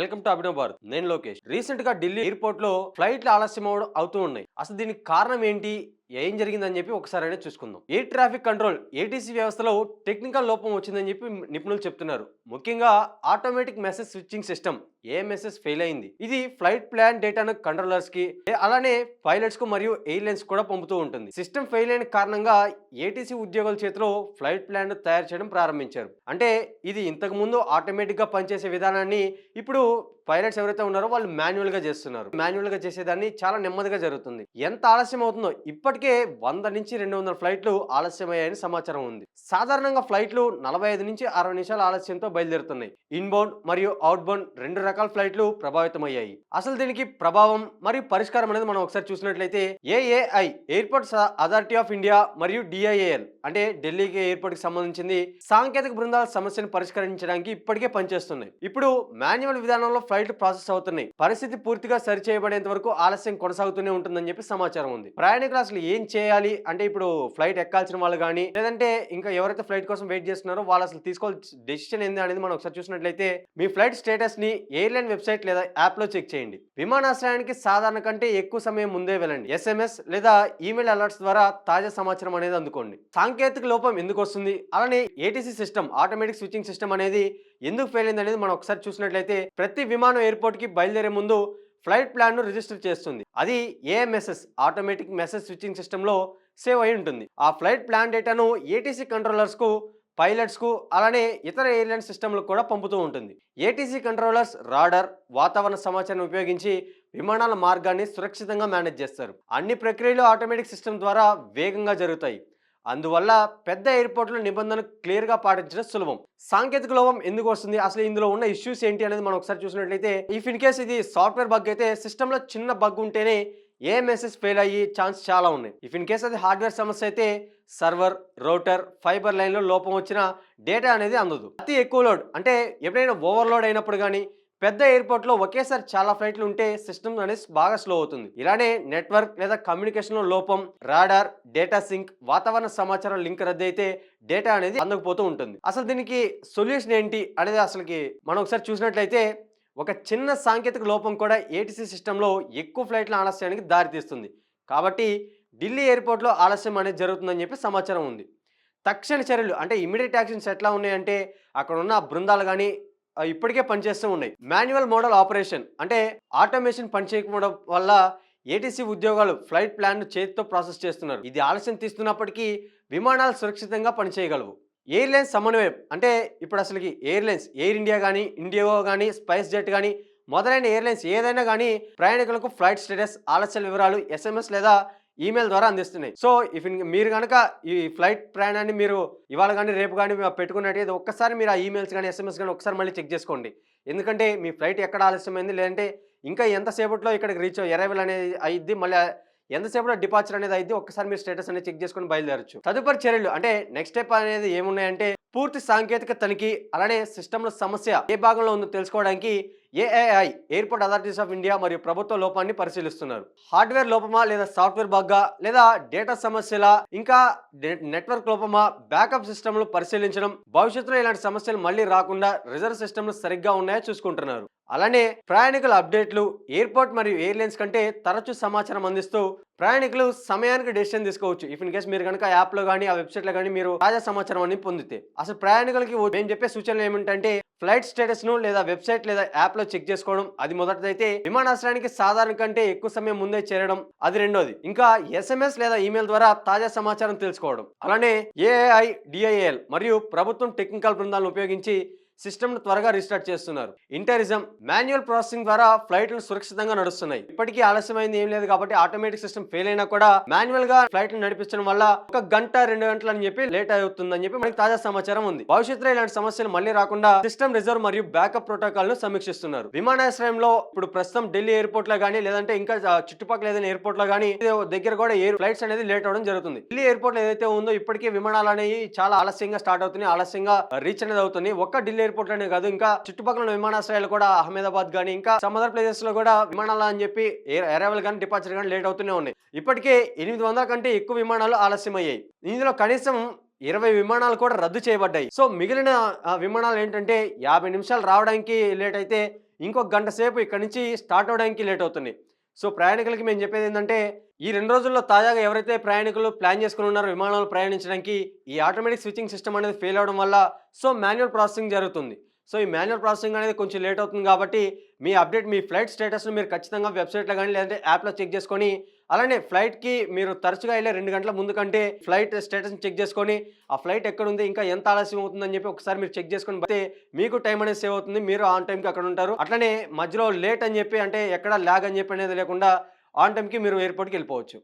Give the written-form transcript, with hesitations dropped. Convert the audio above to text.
Welcome to Abhinav Bharat. నేను Lokesh. Recent గా Delhi airport లో ఫ్లైట్లు ఆలస్యం అవుతూ ఉన్నాయి. అసలు దీనికి కారణం ఏంటి, ఏం జరిగిందని చెప్పి ఒకసారి అనేది చూసుకుందాం. ఎయిర్ ట్రాఫిక్ కంట్రోల్ ఏటీసీ వ్యవస్థలో టెక్నికల్ లోపం వచ్చిందని చెప్పి నిపుణులు చెప్తున్నారు. ముఖ్యంగా automatic message switching system AMSS fail అయింది. ఇది ఫ్లైట్ ప్లాన్ డేటాను కంట్రోలర్స్ కి అలానే పైలట్స్ కు మరియు ఎయిర్లైన్స్ కూడా పంపుతూ ఉంటుంది. సిస్టమ్ ఫెయిల్ అయిన కారణంగా ఏటీసీ ఉద్యోగుల చేతిలో ఫ్లైట్ ప్లాన్ తయారు చేయడం ప్రారంభించారు. అంటే ఇది ఇంతకు ముందు ఆటోమేటిక్ గా పనిచేసే విధానాన్ని ఇప్పుడు పైలట్స్ ఎవరైతే ఉన్నారో వాళ్ళు మాన్యువల్ గా చేస్తున్నారు. మాన్యువల్ గా చేసేదాన్ని చాలా నెమ్మదిగా జరుగుతుంది. ఎంత ఆలస్యం అవుతుందో, ఇప్పటికే 100 నుంచి 200 ఫ్లైట్లు ఆలస్యమయ్యాయని సమాచారం ఉంది. సాధారణంగా ఫ్లైట్లు 45 నుంచి 60 నిమిషాల ఆలస్యంతో బయలుదేరుతున్నాయి. ఇన్బౌండ్ మరియు అవుట్బౌండ్ రెండు రకాల ఫ్లైట్లు ప్రభావితమయ్యాయి. అసలు దీనికి ప్రభావం మరియు పరిష్కారం అనేది మనం ఒకసారి చూసినట్లయితే AAI airports authority of India మరియు డిఐఏఎల్ అంటే ఢిల్లీకి ఎయిర్పోర్ట్ కి సంబంధించింది సాంకేతిక బృందాల సమస్యను పరిష్కరించడానికి ఇప్పటికే పనిచేస్తున్నాయి. ఇప్పుడు మాన్యువల్ విధానంలో ఫ్లైట్లు ప్రాసెస్ అవుతున్నాయి. పరిస్థితి పూర్తిగా సరిచేయబడేంత వరకు ఆలస్యం కొనసాగుతూనే ఉంటుందని చెప్పి సమాచారం ఉంది. ప్రయాణికులు అసలు ఏం చేయాలి అంటే, ఇప్పుడు ఫ్లైట్ ఎక్కాల్సిన వాళ్ళు కానీ లేదంటే ఇంకా ఎవరైతే ఫ్లైట్ కోసం వెయిట్ చేస్తున్నారో వాళ్ళు అసలు తీసుకోవాల్సిన డెసిషన్ ఏంది అనేది మనం ఒకసారి చూసినట్లయితే, మీ ఫ్లైట్ స్టేటస్ ని ఎయిర్లైన్ వెబ్సైట్ లేదా యాప్ లో చెక్ చేయండి. విమానాశ్రయానికి సాధారణ కంటే ఎక్కువ సమయం ముందే వెళ్ళండి. ఎస్ఎంఎస్ లేదా ఈమెయిల్ అలర్ట్స్ ద్వారా తాజా సమాచారం అనేది అందుకోండి. సాంకేతిక లోపం ఎందుకు వస్తుంది, అలానే ATC system automatic switching system అనేది ఎందుకు ఫెయిల్ అయింది అనేది మనం ఒకసారి చూసినట్లయితే, ప్రతి విమానం ఎయిర్పోర్ట్ కి బయలుదేరే ముందు ఫ్లైట్ ప్లాన్ ను రిజిస్టర్ చేస్తుంది. అది ఏఎంఎస్ఎస్ ఆటోమేటిక్ మెసేజ్ స్విచ్చింగ్ సిస్టమ్ లో సేవ్ అయి ఉంటుంది. ఆ ఫ్లైట్ ప్లాన్ డేటాను ఏటీసీ కంట్రోలర్స్ కు, పైలట్స్ కు అలానే ఇతర ఎయిర్లైన్ సిస్టమ్లకు కూడా పంపుతూ ఉంటుంది. ఏటీసీ కంట్రోలర్స్ రాడార్, వాతావరణ సమాచారం ఉపయోగించి విమానాల మార్గాన్ని సురక్షితంగా మేనేజ్ చేస్తారు. అన్ని ప్రక్రియలు ఆటోమేటిక్ సిస్టమ్ ద్వారా వేగంగా జరుగుతాయి. అందువల్ల పెద్ద ఎయిర్పోర్ట్లో నిబంధనలు క్లియర్గా పాటించడం సులభం. సాంకేతిక లోపం ఎందుకు వస్తుంది, అసలు ఇందులో ఉన్న ఇష్యూస్ ఏంటి అనేది మనం ఒకసారి చూసినట్లయితే, ఇఫ్ ఇన్ కేస్ ఇది సాఫ్ట్వేర్ బగ్ అయితే సిస్టంలో చిన్న బగ్ ఉంటేనే ఏ మెసేజ్ ఫెయిల్ అయ్యి ఛాన్స్ చాలా ఉన్నాయి. ఇఫ్ ఇన్ కేస్ అది హార్డ్వేర్ సమస్య అయితే సర్వర్, రౌటర్, ఫైబర్ లైన్లో లోపం వచ్చిన డేటా అనేది అందదు. అతి ఎక్కువ లోడ్ అంటే ఎప్పుడైనా ఓవర్లోడ్ అయినప్పుడు కానీ, పెద్ద ఎయిర్పోర్ట్లో ఒకేసారి చాలా ఫ్లైట్లు ఉంటే సిస్టమ్ అనేది బాగా స్లో అవుతుంది. ఇలానే నెట్వర్క్ లేదా కమ్యూనికేషన్ లో లోపం, రాడార్, డేటా సింక్, వాతావరణ సమాచారం లింక్ రద్దు అయితే డేటా అనేది అందకపోతూ ఉంటుంది. అసలు దీనికి సొల్యూషన్ ఏంటి అనేది అసలుకి మనం ఒకసారి చూసినట్లయితే, ఒక చిన్న సాంకేతిక లోపం కూడా ఏటీసీ సిస్టంలో ఎక్కువ ఫ్లైట్ల ఆలస్యానికి దారితీస్తుంది. కాబట్టి ఢిల్లీ ఎయిర్పోర్ట్లో ఆలస్యం అనేది జరుగుతుందని చెప్పి సమాచారం ఉంది. తక్షణ చర్యలు అంటే ఇమీడియట్ యాక్షన్స్ ఎట్లా ఉన్నాయంటే, అక్కడ ఉన్న బృందాలు కానీ ఇప్పటికే పనిచేస్తూ ఉన్నాయి. మాన్యువల్ మోడల్ ఆపరేషన్ అంటే ఆటోమేషన్ పనిచేయకపోవడం వల్ల ఏటీసీ ఉద్యోగాలు ఫ్లైట్ ప్లాన్ చేతితో ప్రాసెస్ చేస్తున్నారు. ఇది ఆలస్యం తీస్తున్నప్పటికీ విమానాలు సురక్షితంగా పనిచేయగలవు. ఎయిర్లైన్స్ సమన్వయం అంటే ఇప్పుడు అసలుకి ఎయిర్లైన్స్ ఎయిర్ ఇండియా కానీ, ఇండిగో కానీ, స్పైస్ జెట్ కానీ మొదలైన ఎయిర్లైన్స్ ఏదైనా కానీ ప్రయాణికులకు ఫ్లైట్ స్టేటస్, ఆలస్యాల వివరాలు ఎస్ఎంఎస్ లేదా ఈమెయిల్ ద్వారా అందిస్తున్నాయి. సో మీరు కనుక ఈ ఫ్లైట్ ప్రయాణాన్ని మీరు ఇవాళ కానీ రేపు కానీ పెట్టుకున్నట్టయితే ఒక్కసారి మీరు ఆ ఈమెయిల్స్ కానీ ఎస్ఎంఎస్ కానీ ఒకసారి మళ్ళీ చెక్ చేసుకోండి. ఎందుకంటే మీ ఫ్లైట్ ఎక్కడ ఆలస్యమైంది, లేదంటే ఇంకా ఎంతసేపట్లో ఇక్కడికి రీచ్ అరైవల్ అనేది అయ్యిద్ది, మళ్ళీ ఎంతసేపట్లో డిపార్చర్ అనేది అయ్యిద్ది, ఒక్కసారి మీరు స్టేటస్ అనేది చెక్ చేసుకొని బయలుదేరచ్చు. తదుపరి చర్యలు అంటే నెక్స్ట్ స్టెప్ అనేది ఏమున్నాయంటే, పూర్తి సాంకేతిక తనిఖీ అలానే సిస్టంలో సమస్య ఏ భాగంలో ఉందో తెలుసుకోవడానికి ఏఐఐ ఎయిర్పోర్ట్ అథారిటీస్ ఆఫ్ ఇండియా మరియు ప్రభుత్వ లోపాన్ని పరిశీలిస్తున్నారు. హార్డ్వేర్ లోపమా లేదా సాఫ్ట్వేర్ బగ్గా లేదా డేటా సమస్యల ఇంకా నెట్వర్క్ లోపమా బ్యాకప్ సిస్టమ్లు పరిశీలించడం, భవిష్యత్తులో ఇలాంటి సమస్యలు మళ్ళీ రాకుండా రిజర్వ్ సిస్టమ్లు సరిగ్గా ఉన్నాయో చూసుకుంటున్నారు. అలానే ప్రయాణికుల అప్డేట్లు ఎయిర్పోర్ట్ మరియు ఎయిర్లైన్స్ కంటే తరచూ సమాచారం అందిస్తూ ప్రయాణికులు సమయానికి డెసిషన్ తీసుకోవచ్చు. ఇఫ్ ఇన్ కేస్ మీరు కనుక యాప్లో కానీ ఆ వెబ్సైట్లో కానీ మీరు తాజా సమాచారం అని పొందితే. అసలు ప్రయాణికులకి మేము చెప్పే సూచనలు ఏమిటంటే, ఫ్లైట్ స్టేటస్ ను లేదా వెబ్సైట్ లేదా యాప్ లో చెక్ చేసుకోవడం అది మొదటిదైతే, విమానాశ్రయానికి సాధారణ కంటే ఎక్కువ సమయం ముందే చేరడం అది రెండోది, ఇంకా ఎస్ఎంఎస్ లేదా ఈమెయిల్ ద్వారా తాజా సమాచారం తెలుసుకోవడం. అలానే ఏఐఐ, డిఐఏఎల్ మరియు ప్రభుత్వం టెక్నికల్ బృందాలను ఉపయోగించి సిస్టమ్ త్వరగా రీస్టార్ట్ చేస్తున్నారు. ఇంటరిజం మాన్యువల్ ప్రాసెసింగ్ ద్వారా ఫ్లైట్లు సురక్షితంగా నడుస్తున్నాయి. ఇప్పటికీ ఆలస్యమైంది ఏం లేదు కాబట్టి ఆటోమేటిక్ సిస్టమ్ ఫెయిల్ అయినా కూడా మాన్యువల్ గా ఫ్లైట్లు నడిపించడం వల్ల 1 గంట 2 గంటలు అని చెప్పి లేట్ అవుతుందని చెప్పి మనకి తాజా సమాచారం ఉంది. భవిష్యత్తులో ఇలాంటి సమస్యలు మళ్ళీ రాకుండా సిస్టమ్ రిజర్వ్ మరియు బ్యాకప్ ప్రోటోకాల్ ను సమీక్షిస్తున్నారు. విమానాశ్రయంలో ఇప్పుడు ప్రస్తుతం ఢిల్లీ ఎయిర్పోర్ట్ లో కానీ లేదంటే ఇంకా చుట్టుపక్కల ఏదైనా ఎయిర్పోర్ట్ లో కానీ దగ్గర కూడా ఎయిర్ ఫ్లైట్స్ అనేది లేట్ అవడం జరుగుతుంది. ఢిల్లీ ఎయిర్పోర్ట్ ఏదైతే ఉందో ఇప్పటికే విమానాలు అనేవి చాలా ఆలస్యంగా స్టార్ట్ అవుతున్నాయి, ఆలస్యంగా రీచ్ అనేది అవుతుంది. ఒక్క ఢిల్లీ ఎయిర్పోర్ట్ లోనే కాదు, ఇంకా చుట్టుపక్కల విమానాశ్రయాలు కూడా అహ్మదాబాద్ గానీ ఇంకా సమ్ అదర్ ప్లేసెస్ లో కూడా విమానాలు అని చెప్పి అరైవల్ కానీ డిపార్చర్ కానీ లేట్ అవుతూనే ఉన్నాయి. ఇప్పటికే 800 కంటే ఎక్కువ విమానాలు ఆలస్యం అయ్యాయి. ఇందులో కనీసం 20 విమానాలు కూడా రద్దు చేయబడ్డాయి. సో మిగిలిన విమానాలు ఏంటంటే 50 నిమిషాలు రావడానికి లేట్ అయితే ఇంకొక గంట సేపు ఇక్కడ నుంచి స్టార్ట్ అవ్వడానికి లేట్ అవుతుంది. సో ప్రయాణికులకి మేము చెప్పేది ఏంటంటే, ఈ 2 రోజుల్లో తాజాగా ఎవరైతే ప్రయాణికులు ప్లాన్ చేసుకొని ఉన్నారో విమానంలో ప్రయాణించడానికి, ఈ ఆటోమేటిక్ స్విచ్చింగ్ సిస్టమ్ అనేది ఫెయిల్ అవ్వడం వల్ల సో మాన్యువల్ ప్రాసెసింగ్ జరుగుతుంది. సో ఈ మాన్యువల్ ప్రాసెసింగ్ అనేది కొంచెం లేట్ అవుతుంది కాబట్టి, మీ అప్డేట్ మీ ఫ్లైట్ స్టేటస్‌ను మీరు ఖచ్చితంగా వెబ్‌సైట్‌లో గాని లేదంటే యాప్‌లో చెక్ చేసుకొని, అలానే ఫ్లైట్‌కి మీరు తరచుగా ఎళ్ళే 2 గంటల ముందు కంటే ఫ్లైట్ స్టేటస్‌ని చెక్ చేసుకొని, ఆ ఫ్లైట్ ఎక్కడుంది, ఇంకా ఎంత ఆలస్యం అవుతుందని చెప్పి ఒకసారి మీరు చెక్ చేసుకొని పోతే మీకు టైం అనేది సేవ్ అవుతుంది. మీరు ఆన్ టైమ్‌కి అక్కడ ఉంటారు. అట్లనే మధ్యలో లేట్ అని చెప్పి అంటే ఎక్కడ ల్యాగ్ అని చెప్పి అనేది లేకుండా ఆన్ టైమ్‌కి మీరు ఎయిర్‌పోర్ట్‌కి వెళ్ళిపోవచ్చు.